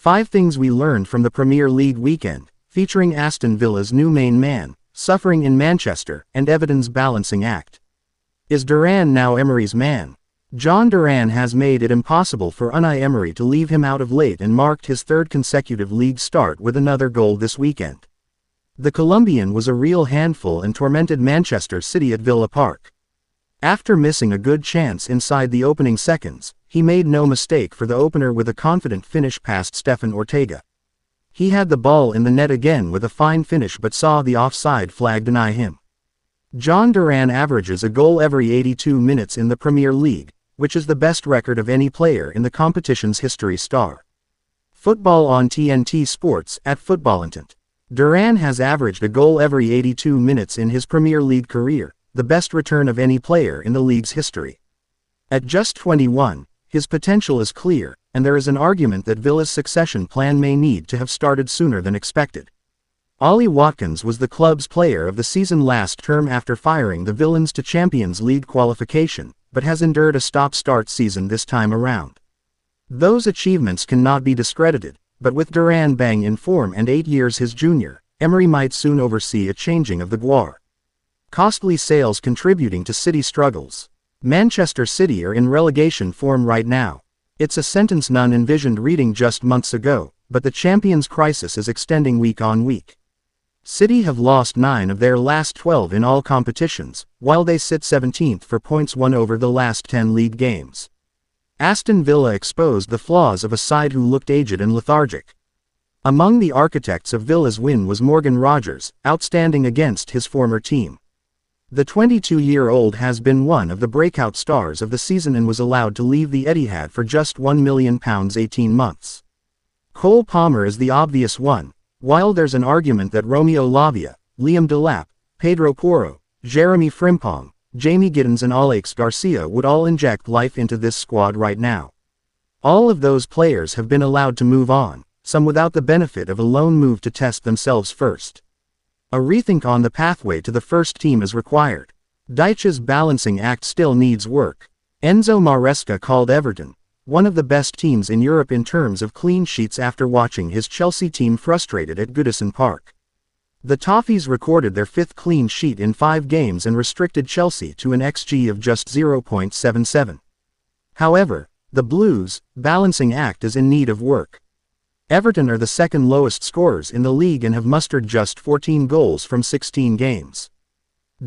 5 Things We Learned from the Premier League Weekend, featuring Aston Villa's new main man, suffering in Manchester, and Everton's balancing act. Is Duran now Emery's man? John Duran has made it impossible for Unai Emery to leave him out of late and marked his 3rd consecutive league start with another goal this weekend. The Colombian was a real handful and tormented Manchester City at Villa Park. After missing a good chance inside the opening seconds, he made no mistake for the opener with a confident finish past Stefan Ortega. He had the ball in the net again with a fine finish but saw the offside flag deny him. John Duran averages a goal every 82 minutes in the Premier League, which is the best record of any player in the competition's history. Football on TNT Sports at Footballintent. Duran has averaged a goal every 82 minutes in his Premier League career, the best return of any player in the league's history. At just 21, his potential is clear, and there is an argument that Villa's succession plan may need to have started sooner than expected. Ollie Watkins was the club's player of the season last term after firing the Villains to Champions League qualification, but has endured a stop-start season this time around. Those achievements cannot be discredited, but with Duran bang in form and 8 years his junior, Emery might soon oversee a changing of the guard. Costly sales contributing to City struggles. Manchester City are in relegation form right now. It's a sentence none envisioned reading just months ago, but the Champions crisis is extending week on week. City have lost 9 of their last 12 in all competitions, while they sit 17th for points won over the last 10 league games. Aston Villa exposed the flaws of a side who looked aged and lethargic. Among the architects of Villa's win was Morgan Rogers, outstanding against his former team. The 22-year-old has been one of the breakout stars of the season and was allowed to leave the Etihad for just £1 million 18 months. Cole Palmer is the obvious one, while there's an argument that Romeo Lavia, Liam Delap, Pedro Porro, Jeremy Frimpong, Jamie Giddens and Alex Garcia would all inject life into this squad right now. All of those players have been allowed to move on, some without the benefit of a loan move to test themselves first. A rethink on the pathway to the first team is required. Dyche's balancing act still needs work. Enzo Maresca called Everton one of the best teams in Europe in terms of clean sheets after watching his Chelsea team frustrated at Goodison Park. The Toffees recorded their 5th clean sheet in 5 games and restricted Chelsea to an XG of just 0.77. However, the Blues' balancing act is in need of work. Everton are the 2nd lowest scorers in the league and have mustered just 14 goals from 16 games.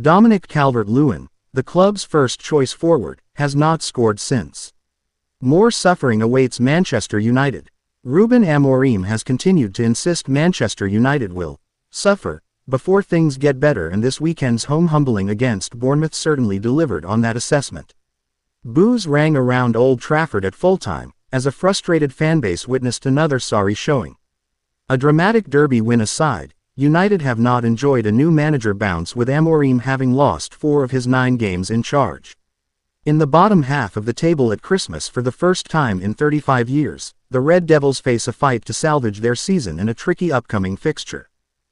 Dominic Calvert-Lewin, the club's first-choice forward, has not scored since. More suffering awaits Manchester United. Ruben Amorim has continued to insist Manchester United will suffer before things get better, and this weekend's home humbling against Bournemouth certainly delivered on that assessment. Boos rang around Old Trafford at full-time, as a frustrated fanbase witnessed another sorry showing. A dramatic derby win aside, United have not enjoyed a new manager bounce, with Amorim having lost 4 of his 9 games in charge. In the bottom half of the table at Christmas for the first time in 35 years, the Red Devils face a fight to salvage their season and a tricky upcoming fixture.